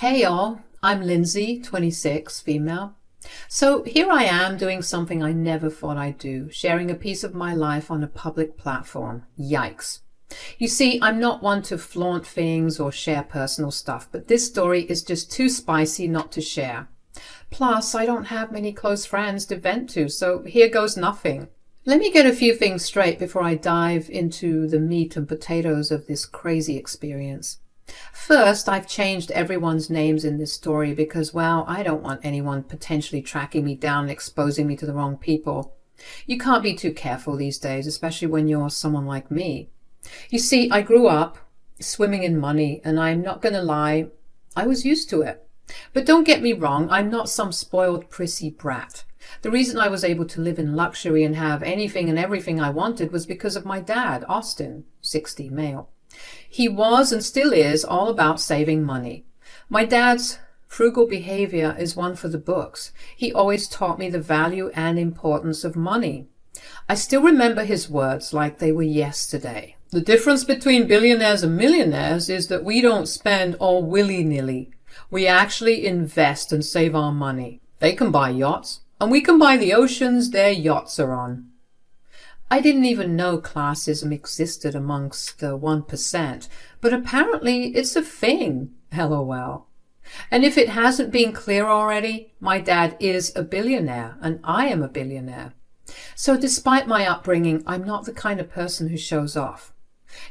Hey y'all, I'm Lindsay, 26, female. So here I am doing something I never thought I'd do, sharing a piece of my life on a public platform. Yikes. You see, I'm not one to flaunt things or share personal stuff, but this story is just too spicy not to share. Plus, I don't have many close friends to vent to, so here goes nothing. Let me get a few things straight before I dive into the meat and potatoes of this crazy experience. First, I've changed everyone's names in this story because, well, I don't want anyone potentially tracking me down and exposing me to the wrong people. You can't be too careful these days, especially when you're someone like me. You see, I grew up swimming in money, and I'm not going to lie, I was used to it. But don't get me wrong, I'm not some spoiled prissy brat. The reason I was able to live in luxury and have anything and everything I wanted was because of my dad, Austin, 60, male. He was and still is all about saving money. My dad's frugal behavior is one for the books. He always taught me the value and importance of money. I still remember his words like they were yesterday. The difference between billionaires and millionaires is that we don't spend all willy-nilly. We actually invest and save our money. They can buy yachts, and we can buy the oceans their yachts are on. I didn't even know classism existed amongst the 1%, but apparently it's a thing, LOL. And if it hasn't been clear already, my dad is a billionaire, and I am a billionaire. So despite my upbringing, I'm not the kind of person who shows off.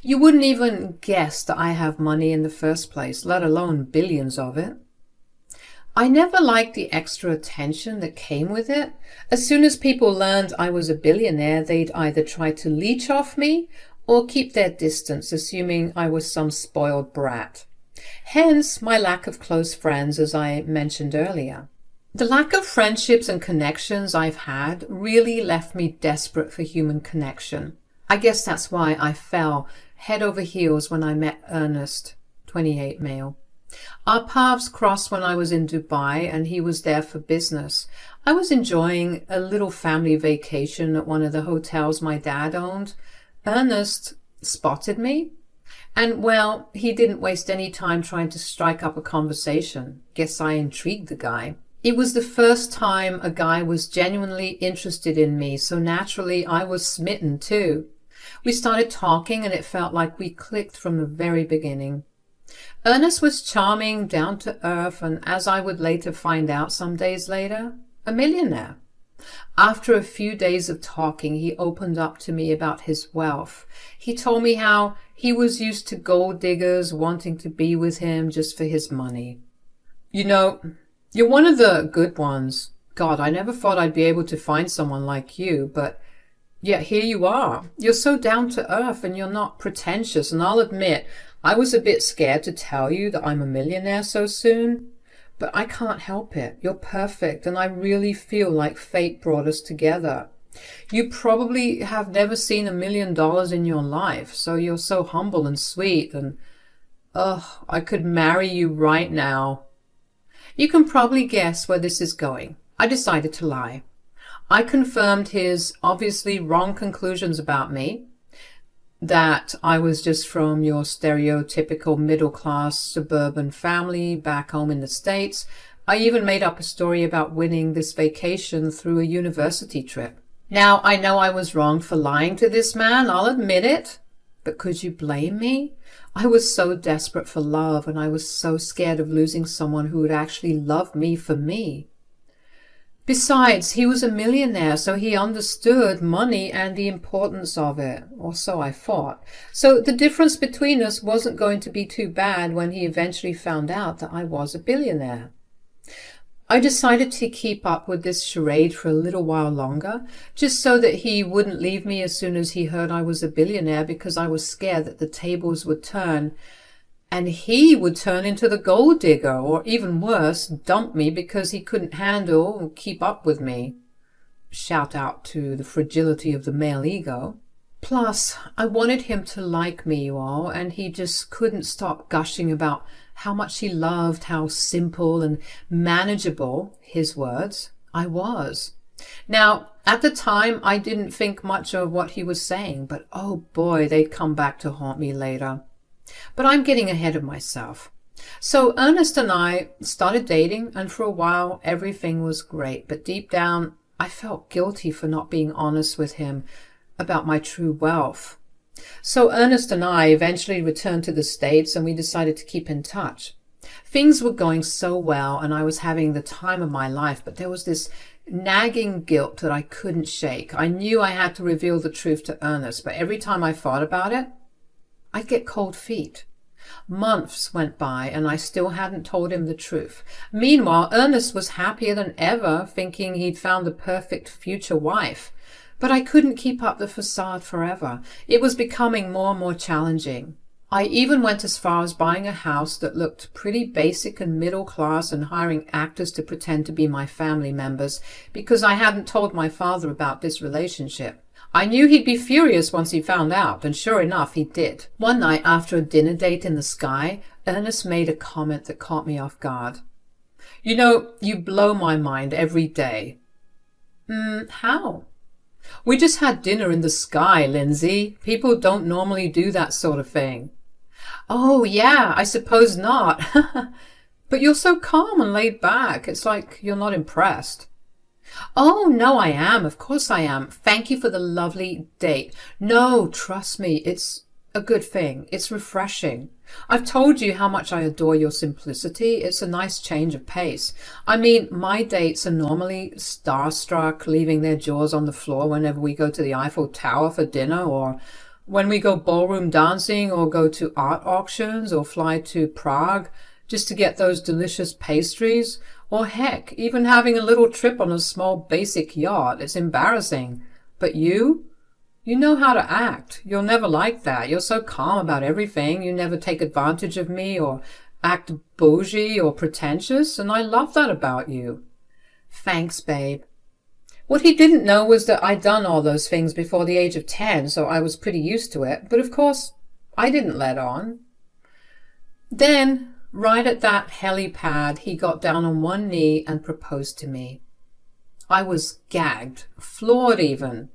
You wouldn't even guess that I have money in the first place, let alone billions of it. I never liked the extra attention that came with it. As soon as people learned I was a billionaire, they'd either try to leech off me or keep their distance, assuming I was some spoiled brat. Hence my lack of close friends, as I mentioned earlier. The lack of friendships and connections I've had really left me desperate for human connection. I guess that's why I fell head over heels when I met Ernest, 28, male. Our paths crossed when I was in Dubai and he was there for business. I was enjoying a little family vacation at one of the hotels my dad owned. Ernest spotted me and, well, he didn't waste any time trying to strike up a conversation. Guess I intrigued the guy. It was the first time a guy was genuinely interested in me, so naturally I was smitten too. We started talking and it felt like we clicked from the very beginning. Ernest was charming, down to earth, and as I would later find out some days later, a millionaire. After a few days of talking, he opened up to me about his wealth. He told me how he was used to gold diggers wanting to be with him just for his money. You know, you're one of the good ones. God, I never thought I'd be able to find someone like you, but yet here you are. You're so down to earth and you're not pretentious, and I'll admit, I was a bit scared to tell you that I'm a millionaire so soon, but I can't help it. You're perfect, and I really feel like fate brought us together. You probably have never seen $1 million in your life, so you're so humble and sweet, and I could marry you right now. You can probably guess where this is going. I decided to lie. I confirmed his obviously wrong conclusions about me, that I was just from your stereotypical middle-class suburban family back home in the States. I even made up a story about winning this vacation through a university trip. Now, I know I was wrong for lying to this man, I'll admit it, but could you blame me? I was so desperate for love, and I was so scared of losing someone who would actually love me for me. Besides, he was a millionaire, so he understood money and the importance of it, or so I thought. So the difference between us wasn't going to be too bad when he eventually found out that I was a billionaire. I decided to keep up with this charade for a little while longer, just so that he wouldn't leave me as soon as he heard I was a billionaire, because I was scared that the tables would turn and he would turn into the gold digger, or even worse, dump me because he couldn't handle or keep up with me. Shout out to the fragility of the male ego. Plus, I wanted him to like me, you all, and he just couldn't stop gushing about how much he loved, how simple and manageable, his words, I was. Now, at the time, I didn't think much of what he was saying, but oh boy, they'd come back to haunt me later. But I'm getting ahead of myself. So Ernest and I started dating, and for a while everything was great. But deep down, I felt guilty for not being honest with him about my true wealth. So Ernest and I eventually returned to the States, and we decided to keep in touch. Things were going so well, and I was having the time of my life, but there was this nagging guilt that I couldn't shake. I knew I had to reveal the truth to Ernest, but every time I thought about it, I'd get cold feet. Months went by, and I still hadn't told him the truth. Meanwhile, Ernest was happier than ever, thinking he'd found the perfect future wife. But I couldn't keep up the facade forever. It was becoming more and more challenging. I even went as far as buying a house that looked pretty basic and middle class and hiring actors to pretend to be my family members because I hadn't told my father about this relationship. I knew he'd be furious once he found out, and sure enough, he did. One night after a dinner date in the Sky, Ernest made a comment that caught me off guard. "You know, you blow my mind every day." How? "We just had dinner in the Sky, Lindsay. People don't normally do that sort of thing." "Oh, yeah, I suppose not." "But you're so calm and laid back. It's like you're not impressed." "Oh, no, I am. Of course I am. Thank you for the lovely date. No, trust me, it's a good thing. It's refreshing. I've told you how much I adore your simplicity. It's a nice change of pace. I mean, my dates are normally starstruck, leaving their jaws on the floor whenever we go to the Eiffel Tower for dinner, or when we go ballroom dancing, or go to art auctions, or fly to Prague just to get those delicious pastries, or heck, even having a little trip on a small basic yacht. It's embarrassing. But you know how to act. You're never like that. You're so calm about everything. You never take advantage of me or act bougie or pretentious, and I love that about you." "Thanks, babe." What he didn't know was that I'd done all those things before the age of 10, so I was pretty used to it. But of course, I didn't let on. Then, right at that helipad, he got down on one knee and proposed to me. I was gagged, floored even.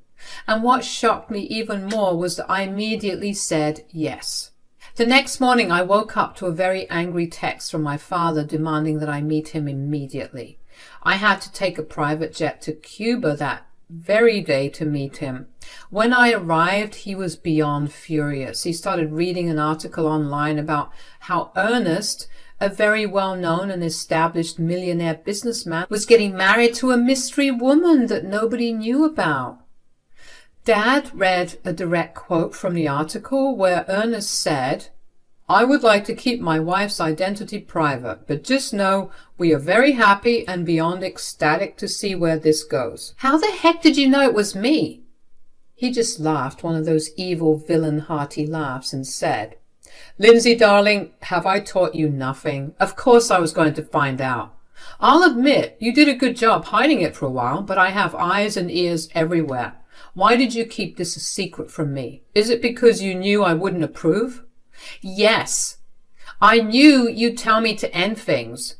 And what shocked me even more was that I immediately said yes. The next morning I woke up to a very angry text from my father demanding that I meet him immediately. I had to take a private jet to Cuba that very day to meet him. When I arrived, he was beyond furious. He started reading an article online about how Ernest, a very well-known and established millionaire businessman, was getting married to a mystery woman that nobody knew about. Dad read a direct quote from the article where Ernest said, "I would like to keep my wife's identity private, but just know we are very happy and beyond ecstatic to see where this goes." "How the heck did you know it was me?" He just laughed, one of those evil villain hearty laughs, and said, "Lindsay, darling, have I taught you nothing? Of course I was going to find out. I'll admit you did a good job hiding it for a while, but I have eyes and ears everywhere. Why did you keep this a secret from me? Is it because you knew I wouldn't approve?" "Yes. I knew you'd tell me to end things."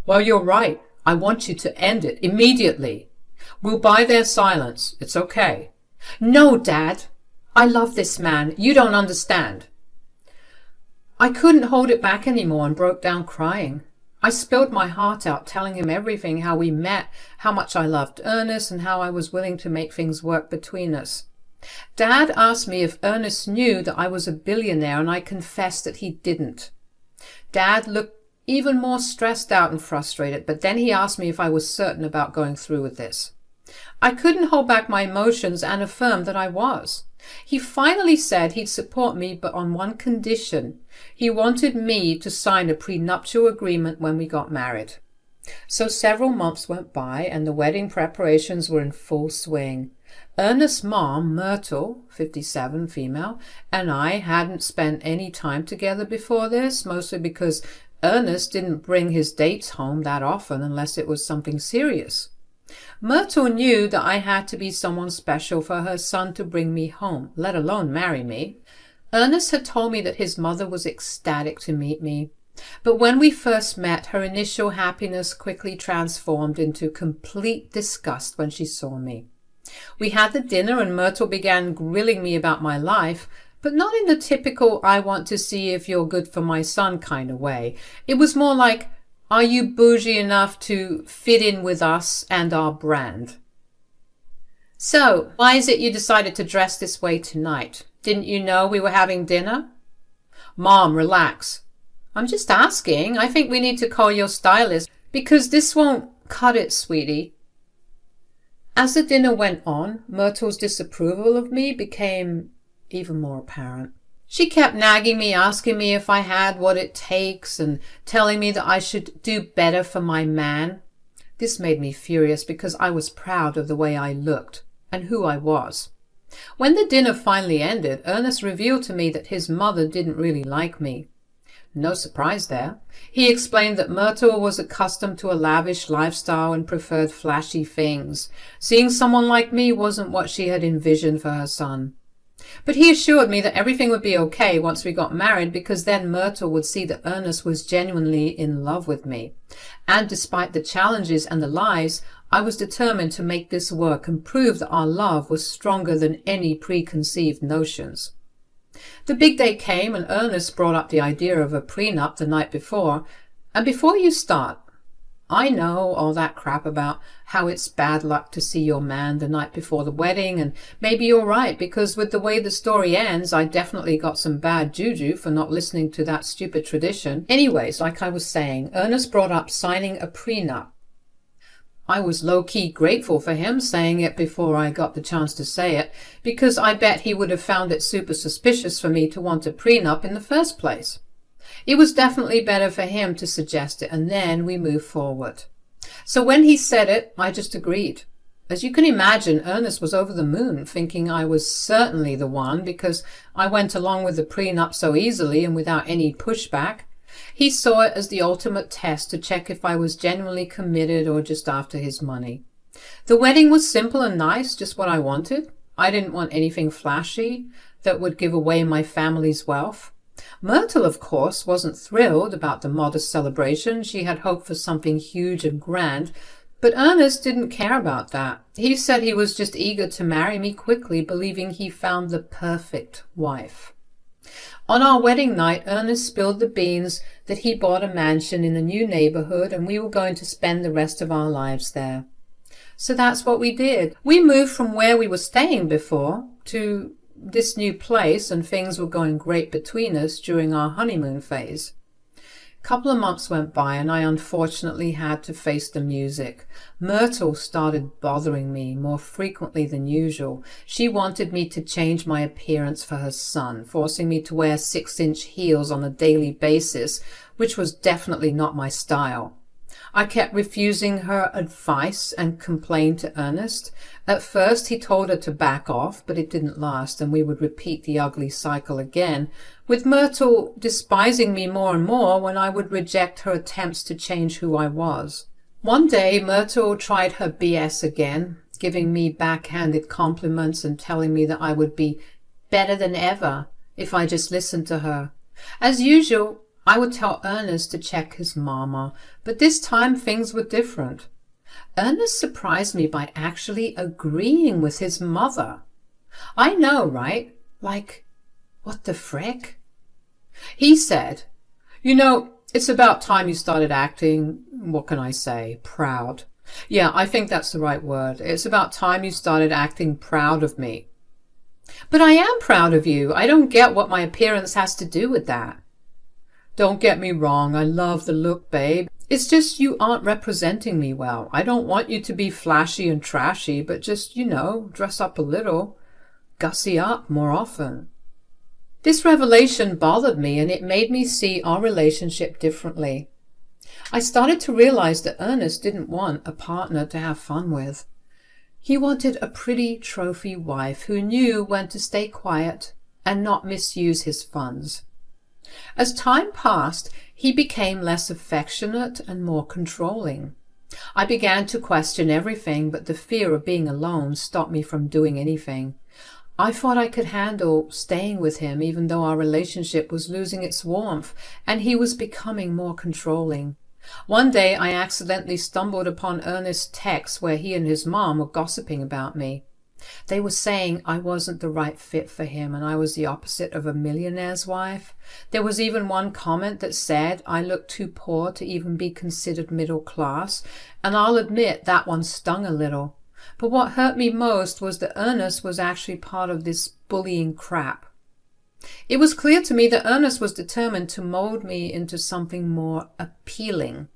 "Well, you're right. I want you to end it immediately. We'll buy their silence. It's okay." "No, Dad. I love this man. You don't understand." I couldn't hold it back anymore and broke down crying. I spilled my heart out, telling him everything, how we met, how much I loved Ernest, and how I was willing to make things work between us. Dad asked me if Ernest knew that I was a billionaire, and I confessed that he didn't. Dad looked even more stressed out and frustrated, but then he asked me if I was certain about going through with this. I couldn't hold back my emotions and affirmed that I was. He finally said he'd support me, but on one condition. He wanted me to sign a prenuptial agreement when we got married. So several months went by, and the wedding preparations were in full swing. Ernest's mom, Myrtle, 57, female, and I hadn't spent any time together before this, mostly because Ernest didn't bring his dates home that often unless it was something serious. Myrtle knew that I had to be someone special for her son to bring me home, let alone marry me. Ernest had told me that his mother was ecstatic to meet me. But when we first met, her initial happiness quickly transformed into complete disgust when she saw me. We had the dinner and Myrtle began grilling me about my life, but not in the typical I want to see if you're good for my son kind of way. It was more like, are you bougie enough to fit in with us and our brand? So, why is it you decided to dress this way tonight? Didn't you know we were having dinner? Mom, relax. I'm just asking. I think we need to call your stylist because this won't cut it, sweetie. As the dinner went on, Myrtle's disapproval of me became even more apparent. She kept nagging me, asking me if I had what it takes and telling me that I should do better for my man. This made me furious because I was proud of the way I looked and who I was. When the dinner finally ended, Ernest revealed to me that his mother didn't really like me. No surprise there. He explained that Myrtle was accustomed to a lavish lifestyle and preferred flashy things. Seeing someone like me wasn't what she had envisioned for her son. But he assured me that everything would be okay once we got married because then Myrtle would see that Ernest was genuinely in love with me. And despite the challenges and the lies, I was determined to make this work and prove that our love was stronger than any preconceived notions. The big day came and Ernest brought up the idea of a prenup the night before. And before you start, I know all that crap about how it's bad luck to see your man the night before the wedding, and maybe you're right, because with the way the story ends, I definitely got some bad juju for not listening to that stupid tradition. Anyways, like I was saying, Ernest brought up signing a prenup. I was low-key grateful for him saying it before I got the chance to say it, because I bet he would have found it super suspicious for me to want a prenup in the first place. It was definitely better for him to suggest it, and then we moved forward. So when he said it, I just agreed. As you can imagine, Ernest was over the moon, thinking I was certainly the one because I went along with the prenup so easily and without any pushback. He saw it as the ultimate test to check if I was genuinely committed or just after his money. The wedding was simple and nice, just what I wanted. I didn't want anything flashy that would give away my family's wealth. Myrtle, of course, wasn't thrilled about the modest celebration. She had hoped for something huge and grand, but Ernest didn't care about that. He said he was just eager to marry me quickly, believing he found the perfect wife. On our wedding night, Ernest spilled the beans that he bought a mansion in a new neighborhood and we were going to spend the rest of our lives there. So that's what we did. We moved from where we were staying before to this new place, and things were going great between us during our honeymoon phase. A couple of months went by and I unfortunately had to face the music. Myrtle started bothering me more frequently than usual. She wanted me to change my appearance for her son, forcing me to wear 6-inch heels on a daily basis, which was definitely not my style. I kept refusing her advice and complained to Ernest. At first he told her to back off, but it didn't last, and we would repeat the ugly cycle again, with Myrtle despising me more and more when I would reject her attempts to change who I was. One day Myrtle tried her BS again, giving me backhanded compliments and telling me that I would be better than ever if I just listened to her. As usual, I would tell Ernest to check his mama, but this time things were different. Ernest surprised me by actually agreeing with his mother. I know, right? Like, what the frick? He said, "You know, it's about time you started acting, what can I say, proud. Yeah, I think that's the right word. It's about time you started acting proud of me." But I am proud of you. I don't get what my appearance has to do with that. Don't get me wrong, I love the look, babe. It's just you aren't representing me well. I don't want you to be flashy and trashy, but just, dress up a little. Gussy up more often. This revelation bothered me, and it made me see our relationship differently. I started to realize that Ernest didn't want a partner to have fun with. He wanted a pretty trophy wife who knew when to stay quiet and not misuse his funds. As time passed, he became less affectionate and more controlling. I began to question everything, but the fear of being alone stopped me from doing anything. I thought I could handle staying with him even though our relationship was losing its warmth and he was becoming more controlling. One day I accidentally stumbled upon Ernest's text where he and his mom were gossiping about me. They were saying I wasn't the right fit for him and I was the opposite of a millionaire's wife. There was even one comment that said I looked too poor to even be considered middle class, and I'll admit that one stung a little. But what hurt me most was that Ernest was actually part of this bullying crap. It was clear to me that Ernest was determined to mold me into something more appealing.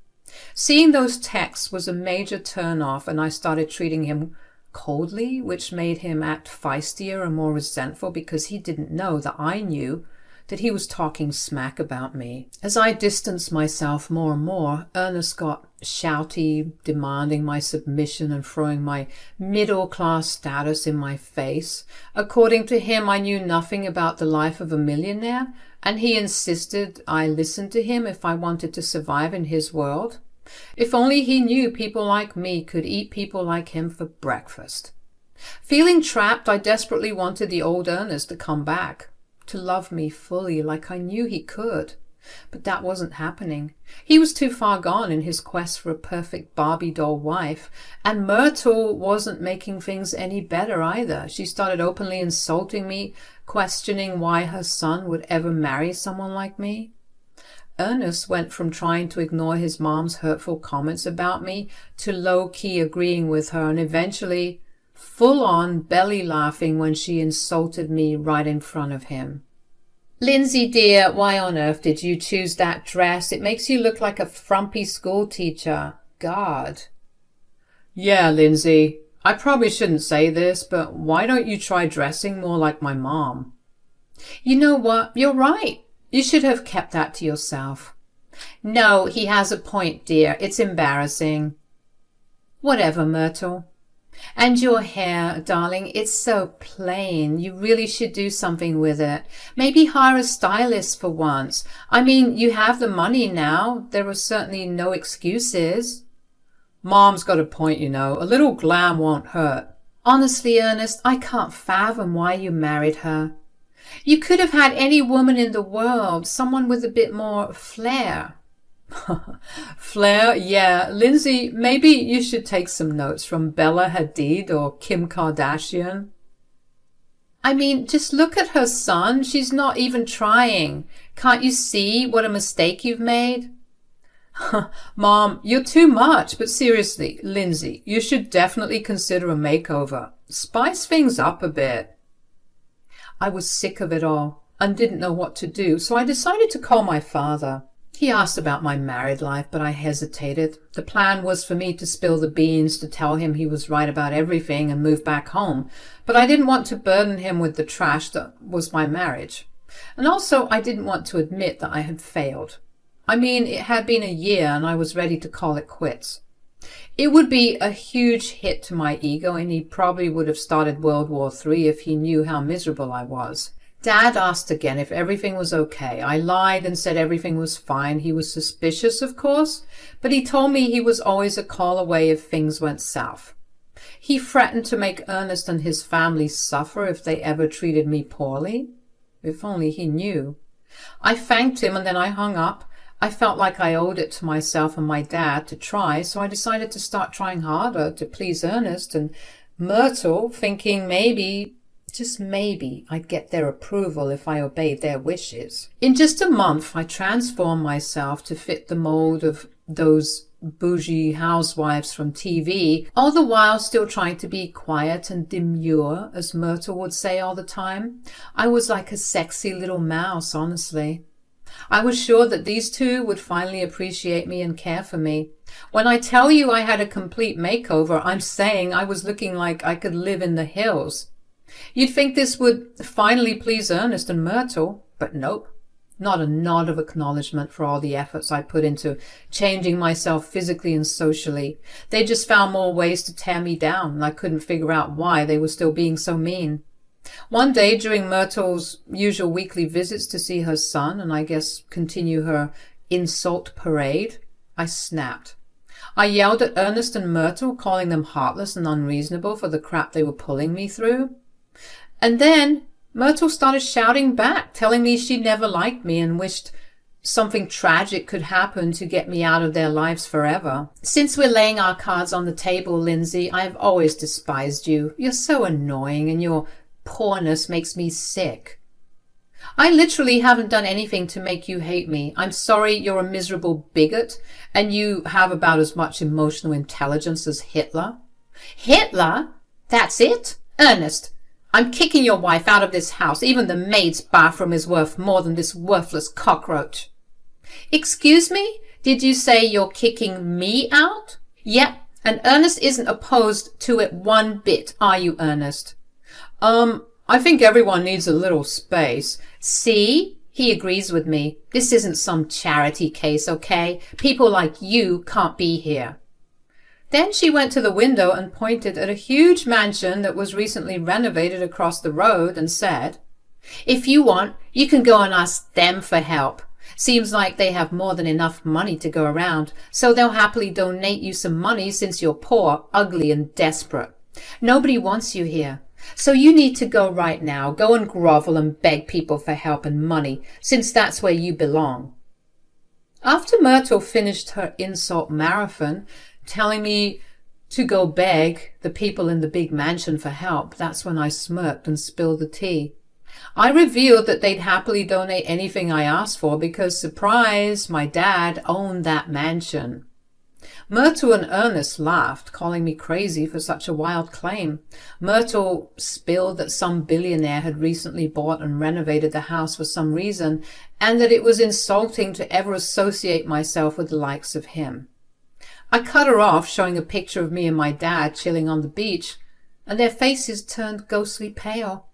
Seeing those texts was a major turn-off, and I started treating him coldly, which made him act feistier and more resentful because he didn't know that I knew that he was talking smack about me. As I distanced myself more and more, Ernest got shouty, demanding my submission and throwing my middle-class status in my face. According to him, I knew nothing about the life of a millionaire, and he insisted I listen to him if I wanted to survive in his world. If only he knew people like me could eat people like him for breakfast. Feeling trapped, I desperately wanted the old Ernest to come back, to love me fully like I knew he could. But that wasn't happening. He was too far gone in his quest for a perfect Barbie doll wife, and Myrtle wasn't making things any better either. She started openly insulting me, questioning why her son would ever marry someone like me. Ernest went from trying to ignore his mom's hurtful comments about me to low-key agreeing with her, and eventually full-on belly laughing when she insulted me right in front of him. "Lindsay, dear, why on earth did you choose that dress? It makes you look like a frumpy school teacher. God." "Yeah, Lindsay, I probably shouldn't say this, but why don't you try dressing more like my mom?" "You know what? You're right. You should have kept that to yourself." "No, he has a point, dear. It's embarrassing." "Whatever, Myrtle. And your hair, darling, it's so plain. You really should do something with it. Maybe hire a stylist for once. I mean, you have the money now. There are certainly no excuses." "Mom's got a point, you know. A little glam won't hurt." "Honestly, Ernest, I can't fathom why you married her. You could have had any woman in the world, someone with a bit more flair." "Flair? Yeah. Lindsay, maybe you should take some notes from Bella Hadid or Kim Kardashian." "I mean, just look at her son. She's not even trying. Can't you see what a mistake you've made?" "Mom, you're too much. But seriously, Lindsay, you should definitely consider a makeover. Spice things up a bit." I was sick of it all and didn't know what to do, so I decided to call my father. He asked about my married life, but I hesitated. The plan was for me to spill the beans, to tell him he was right about everything and move back home, but I didn't want to burden him with the trash that was my marriage. And also, I didn't want to admit that I had failed. I mean, it had been a year and I was ready to call it quits. It would be a huge hit to my ego, and he probably would have started World War III if he knew how miserable I was. Dad asked again if everything was okay. I lied and said everything was fine. He was suspicious, of course, but he told me he was always a call away if things went south. He threatened to make Ernest and his family suffer if they ever treated me poorly. If only he knew. I thanked him and then I hung up. I felt like I owed it to myself and my dad to try, so I decided to start trying harder to please Ernest and Myrtle, thinking maybe, just maybe, I'd get their approval if I obeyed their wishes. In just a month, I transformed myself to fit the mold of those bougie housewives from TV, all the while still trying to be quiet and demure, as Myrtle would say all the time. I was like a sexy little mouse, honestly. I was sure that these two would finally appreciate me and care for me. When I tell you I had a complete makeover, I'm saying I was looking like I could live in the hills. You'd think this would finally please Ernest and Myrtle, but nope. Not a nod of acknowledgement for all the efforts I put into changing myself physically and socially. They just found more ways to tear me down, and I couldn't figure out why they were still being so mean. One day during Myrtle's usual weekly visits to see her son and I guess continue her insult parade, I snapped. I yelled at Ernest and Myrtle, calling them heartless and unreasonable for the crap they were pulling me through. And then Myrtle started shouting back, telling me she never liked me and wished something tragic could happen to get me out of their lives forever. Since we're laying our cards on the table, Lindsay, I've always despised you. You're so annoying and your poorness makes me sick. I literally haven't done anything to make you hate me. I'm sorry you're a miserable bigot and you have about as much emotional intelligence as Hitler. Hitler? That's it? Ernest, I'm kicking your wife out of this house. Even the maid's bathroom is worth more than this worthless cockroach. Excuse me? Did you say you're kicking me out? Yep, and Ernest isn't opposed to it one bit, are you, Ernest? I think everyone needs a little space. See? He agrees with me. This isn't some charity case, okay? People like you can't be here. Then she went to the window and pointed at a huge mansion that was recently renovated across the road and said, "If you want, you can go and ask them for help. Seems like they have more than enough money to go around, so they'll happily donate you some money since you're poor, ugly, and desperate. Nobody wants you here. So you need to go right now. Go and grovel and beg people for help and money, since that's where you belong." After Myrtle finished her insult marathon, telling me to go beg the people in the big mansion for help, that's when I smirked and spilled the tea. I revealed that they'd happily donate anything I asked for because, surprise, my dad owned that mansion. Myrtle and Ernest laughed, calling me crazy for such a wild claim. Myrtle spilled that some billionaire had recently bought and renovated the house for some reason, and that it was insulting to ever associate myself with the likes of him. I cut her off, showing a picture of me and my dad chilling on the beach, and their faces turned ghostly pale.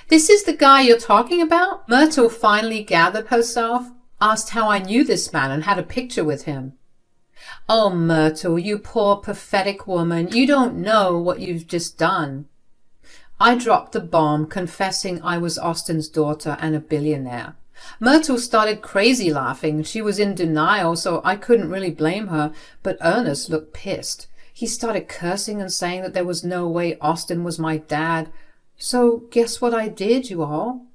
"This is the guy you're talking about?" Myrtle finally gathered herself, asked how I knew this man and had a picture with him. "Oh, Myrtle, you poor pathetic woman, you don't know what you've just done." I dropped the bomb, confessing I was Austin's daughter and a billionaire. Myrtle started crazy laughing. She was in denial, so I couldn't really blame her, but Ernest looked pissed. He started cursing and saying that there was no way Austin was my dad. So guess what I did, you all?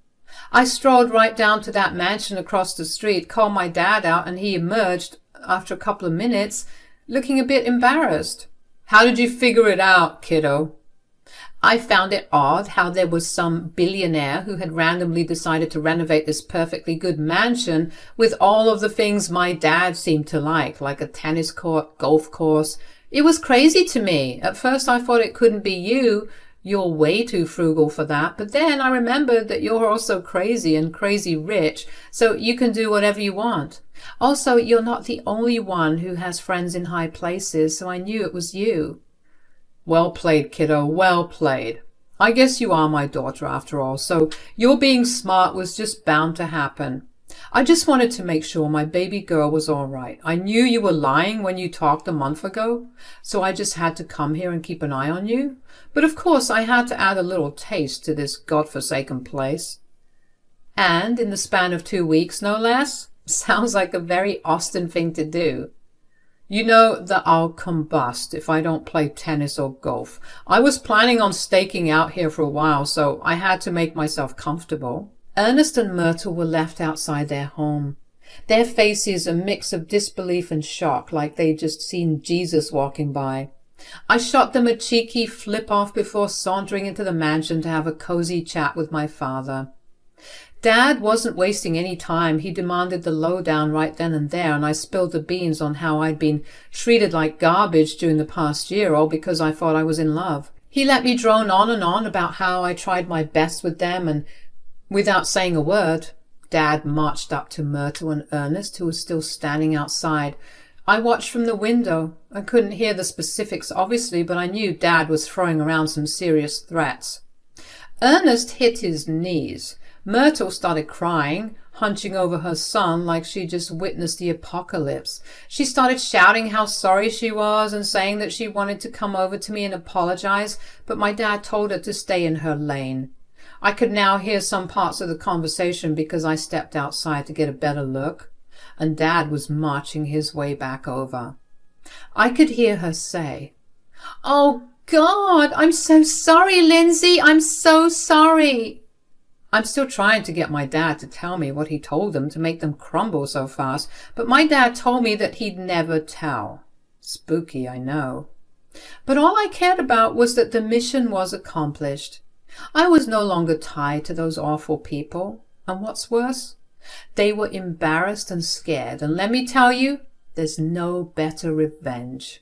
I strolled right down to that mansion across the street, called my dad out, and he emerged after a couple of minutes, looking a bit embarrassed. "How did you figure it out, kiddo?" I found it odd how there was some billionaire who had randomly decided to renovate this perfectly good mansion with all of the things my dad seemed to like a tennis court, golf course. It was crazy to me. At first I thought it couldn't be you. You're way too frugal for that. But then I remembered that you're also crazy and crazy rich, so you can do whatever you want. Also, you're not the only one who has friends in high places, so I knew it was you. "Well played, kiddo, well played. I guess you are my daughter after all, so your being smart was just bound to happen. I just wanted to make sure my baby girl was all right. I knew you were lying when you talked a month ago, so I just had to come here and keep an eye on you. But of course I had to add a little taste to this godforsaken place. And in the span of 2 weeks, no less? Sounds like a very Austin thing to do. You know that I'll combust if I don't play tennis or golf. I was planning on staking out here for a while, so I had to make myself comfortable." Ernest and Myrtle were left outside their home, their faces a mix of disbelief and shock, like they'd just seen Jesus walking by. I shot them a cheeky flip-off before sauntering into the mansion to have a cozy chat with my father. Dad wasn't wasting any time. He demanded the lowdown right then and there, and I spilled the beans on how I'd been treated like garbage during the past year, all because I thought I was in love. He let me drone on and on about how I tried my best with them, and without saying a word, Dad marched up to Myrtle and Ernest, who was still standing outside. I watched from the window. I couldn't hear the specifics, obviously, but I knew Dad was throwing around some serious threats. Ernest hit his knees. Myrtle started crying, hunching over her son like she just witnessed the apocalypse. She started shouting how sorry she was and saying that she wanted to come over to me and apologize, but my dad told her to stay in her lane. I could now hear some parts of the conversation because I stepped outside to get a better look, and Dad was marching his way back over. I could hear her say, "Oh, God, I'm so sorry, Lindsay. I'm so sorry." I'm still trying to get my dad to tell me what he told them to make them crumble so fast, but my dad told me that he'd never tell. Spooky, I know. But all I cared about was that the mission was accomplished. I was no longer tied to those awful people. And what's worse, they were embarrassed and scared. And let me tell you, there's no better revenge.